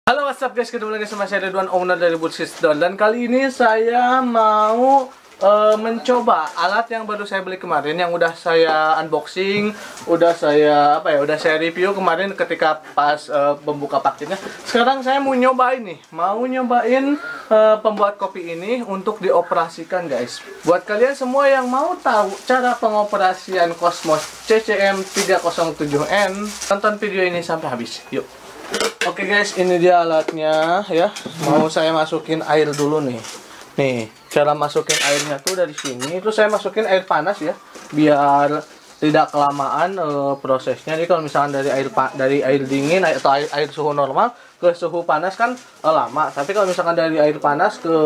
Halo, what's up guys, ketemu lagi sama saya Ridwan, owner dari Bootsisdon. Dan kali ini saya mau mencoba alat yang baru saya beli kemarin, yang udah saya unboxing, udah saya review kemarin ketika pas membuka paketnya. Sekarang saya mau nyobain pembuat kopi ini untuk dioperasikan guys. Buat kalian semua yang mau tahu cara pengoperasian Cosmos CCM 307N, tonton video ini sampai habis. Yuk. Oke guys, ini dia alatnya ya. Mau saya masukin air dulu nih. Nih, cara masukin airnya tuh dari sini. Terus saya masukin air panas ya, biar tidak kelamaan prosesnya. Jadi kalau misalkan dari air dingin atau air suhu normal ke suhu panas kan lama. Tapi kalau misalkan dari air panas ke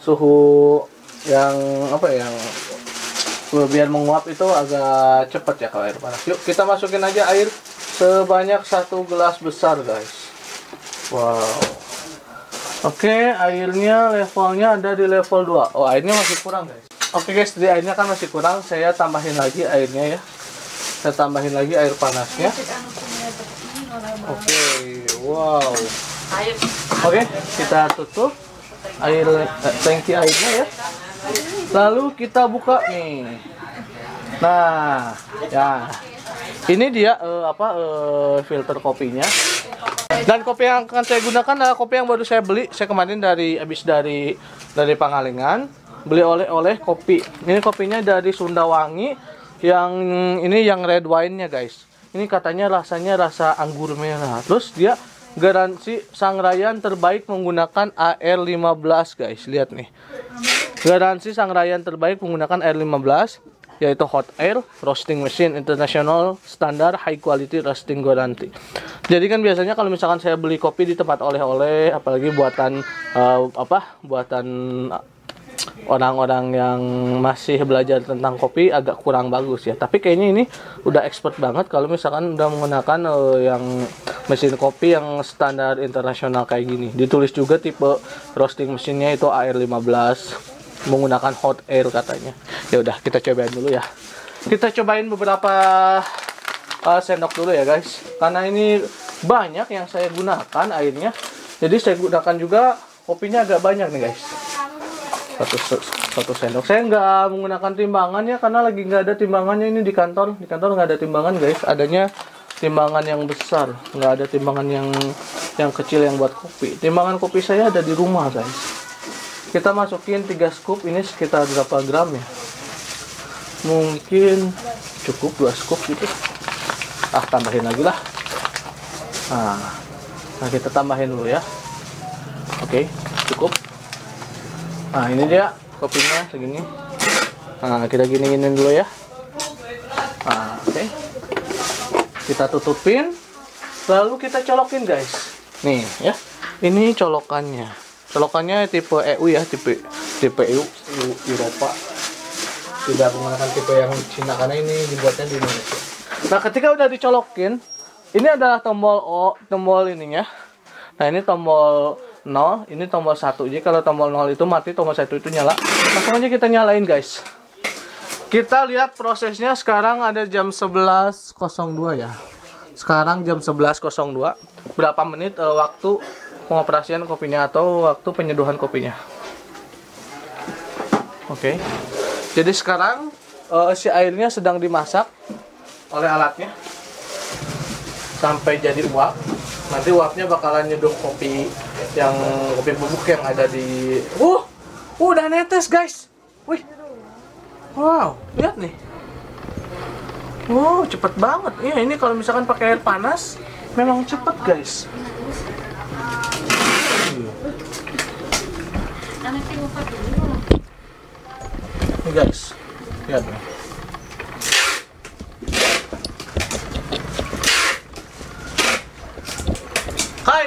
suhu yang biar menguap itu agak cepet ya kalau air panas. Yuk kita masukin aja air sebanyak 1 gelas besar guys. Wow. Oke, airnya levelnya ada di level 2. Oh, airnya masih kurang guys. Oke guys, jadi airnya kan masih kurang. Saya tambahin lagi airnya ya. Saya tambahin lagi air panasnya. Oke, wow. Oke, kita tutup tangki airnya ya. Lalu kita buka nih. Nah, ya. Ini dia filter kopinya. Dan kopi yang akan saya gunakan adalah kopi yang baru saya beli. Saya kemarin habis dari Pangalengan beli oleh-oleh kopi. Ini kopinya dari Sundawangi. Yang ini yang red wine-nya guys. Ini katanya rasanya rasa anggur merah. Terus dia garansi Sangrayan terbaik menggunakan AR15 guys. Lihat nih. Garansi Sangrayan terbaik menggunakan AR15, yaitu hot air roasting machine international standar high quality roasting guarantee. Jadi kan biasanya kalau misalkan saya beli kopi di tempat oleh-oleh, apalagi buatan orang-orang yang masih belajar tentang kopi, agak kurang bagus ya. Tapi kayaknya ini udah expert banget kalau misalkan udah menggunakan yang mesin kopi yang standar internasional kayak gini. Ditulis juga tipe roasting mesinnya itu AR15. Menggunakan hot air katanya. Ya udah, kita cobain dulu ya. Kita cobain beberapa sendok dulu ya guys. Karena ini banyak yang saya gunakan airnya. Jadi saya gunakan juga kopinya agak banyak nih guys. Satu sendok. Saya nggak menggunakan timbangan ya, karena lagi nggak ada timbangannya ini di kantor. Di kantor nggak ada timbangan guys. Adanya timbangan yang besar. Nggak ada timbangan yang kecil yang buat kopi. Timbangan kopi saya ada di rumah guys. Kita masukin 3 scoop, ini sekitar berapa gram ya? Mungkin cukup 2 scoop gitu. Tambahin lagi lah. Nah, kita tambahin dulu ya. Oke, cukup. Nah, ini dia kopinya segini. Nah, kita gini-giniin dulu ya. Oke. Kita tutupin. Lalu kita colokin guys. Nih ya. Ini colokannya. Colokannya tipe EU ya, tipe EU Eropa. Tidak menggunakan tipe yang Cina karena ini dibuatnya di Indonesia. Nah, ketika udah dicolokin, ini adalah tombol ininya. Nah, ini tombol 0, ini tombol 1. Jadi kalau tombol 0 itu mati, tombol 1 itu nyala. Langsung aja kita nyalain, guys. Kita lihat prosesnya sekarang ada jam 11.02 ya. Sekarang jam 11.02. Berapa menit waktu pengoperasian kopinya atau waktu penyeduhan kopinya. Oke. Jadi sekarang si airnya sedang dimasak oleh alatnya sampai jadi uap. Nanti uapnya bakalan nyeduh kopi bubuk yang ada di. Udah netes guys. Wih. Wow, lihat nih. Wow, cepet banget. Iya, ini kalau misalkan pakai air panas memang cepet guys. Nih guys, lihat nih.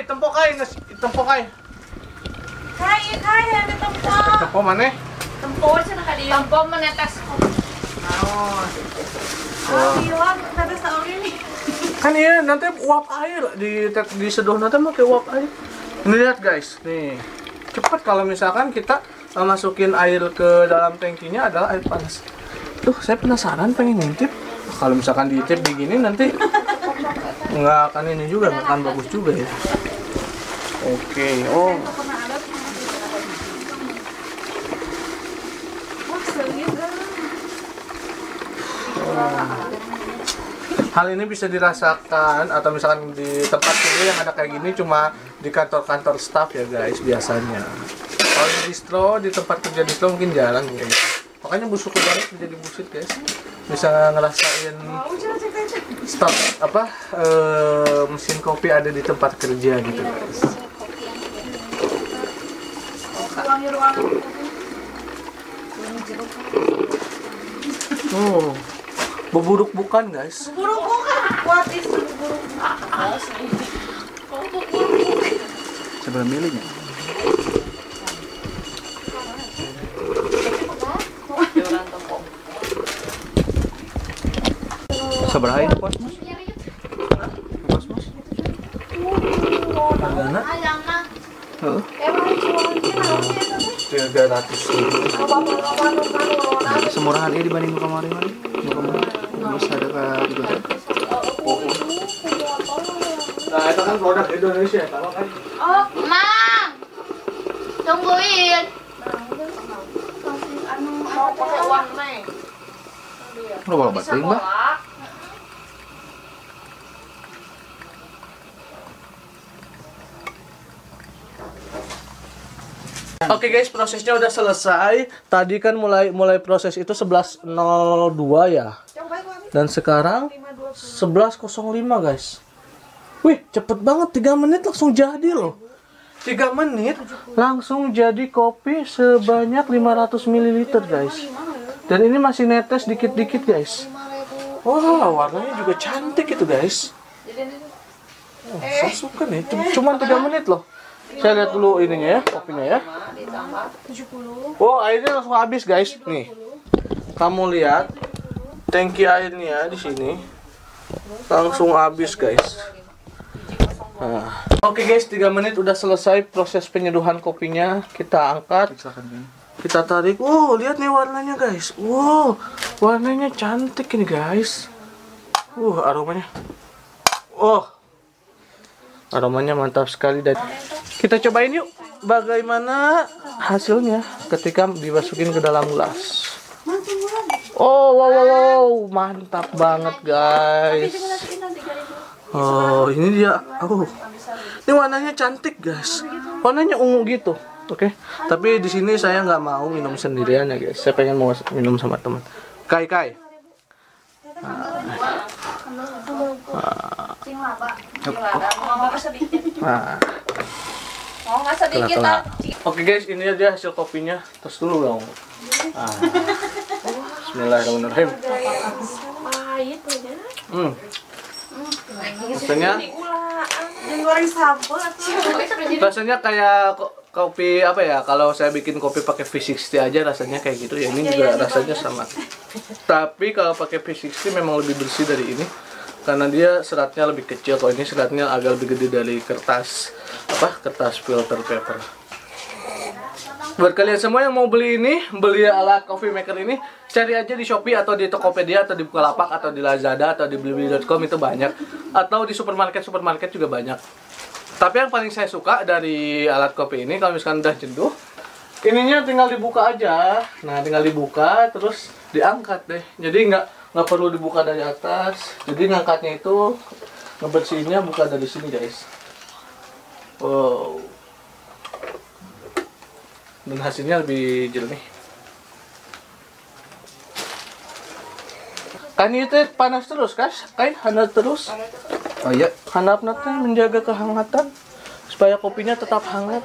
Tempok kai. Kai, ada tempok. Tempok mana? Tempok aja nak dia. Tempok menetes. Bilang netes tahun ini. Kan iya, nanti uap air diseduh nanti pakai uap air. Ini lihat guys, nih. Cepat kalau misalkan kita masukin air ke dalam tangkinya adalah air panas. Tuh, saya penasaran pengen ngintip. Kalau misalkan diintip begini nanti nggak akan ini juga, nggak akan bagus juga ya. Oke, oh. Pernah ada cuma wah serius Hal ini bisa dirasakan atau misalkan di tempat kerja yang ada kayak gini cuma di kantor-kantor staff ya guys biasanya. Kalau di distro, di tempat kerja distro mungkin jarang ya. Makanya busuk banget menjadi busit guys. Bisa ngerasain stop mesin kopi ada di tempat kerja gitu guys. Oh, beburuk bukan guys? burung bukan what is burung Seberapa milinya? Seberapa ini pos mas? Pos mas? Hargana? Heeh. 300.000. Semurah harganya dibanding kemarin Mas ada kah juga kan? Nah itu kan produk Indonesia tahu kan? oh Mang tungguin mau pakai uang nih Lo bawa baterai mbak? Oke guys, prosesnya udah selesai. Tadi kan mulai proses itu 11.02 ya. Dan sekarang 11.05 guys. Wih, cepet banget 3 menit langsung jadi loh. 3 menit langsung jadi kopi sebanyak 500 ml guys. Dan ini masih netes dikit-dikit guys. Wah, warnanya juga cantik itu guys. Oh, saya suka nih, cuman 3 menit loh. Saya lihat dulu ininya ya, kopinya ya. Oh, airnya langsung habis guys. Nih, kamu lihat, tangki airnya di sini langsung habis guys. Nah. Oke guys, 3 menit udah selesai proses penyeduhan kopinya. Kita angkat, kita tarik. Oh, lihat nih warnanya guys. Wow, warnanya cantik ini guys. Aromanya. Oh, aromanya mantap sekali. Dan kita cobain yuk bagaimana hasilnya ketika dimasukin ke dalam gelas. Oh, wow, mantap banget guys. Oh, ini dia. Oh, ini warnanya cantik guys. Warnanya ungu gitu. Oke. Tapi di sini saya nggak mau minum sendirian ya guys. Saya pengen mau minum sama teman. Kai. mau nggak sedikit ah Oke guys, ini aja hasil kopinya. Tes dulu dong. Bismillahirrahmanirrahim. Rasanya kayak kopi apa ya? Kalau saya bikin kopi pakai V60 aja rasanya kayak gitu ya. Ini juga rasanya sama. Tapi kalau pakai V60 memang lebih bersih dari ini. Karena dia seratnya lebih kecil. Kalau ini seratnya agak lebih gede dari kertas filter paper. Buat kalian semua yang mau beli alat coffee maker ini, cari aja di Shopee atau di Tokopedia atau di Bukalapak atau di Lazada atau di blibli.com, itu banyak. Atau di supermarket juga banyak. Tapi yang paling saya suka dari alat kopi ini, kalau misalkan udah jenuh, ininya tinggal dibuka aja. Nah, tinggal dibuka terus diangkat deh. Jadi nggak perlu dibuka dari atas. Jadi ngangkatnya itu, ngebersihinnya buka dari sini guys. Wow. Dan hasilnya lebih jernih. Kan itu panas terus guys, hangat terus. Oh iya, handap nanti menjaga kehangatan supaya kopinya tetap hangat.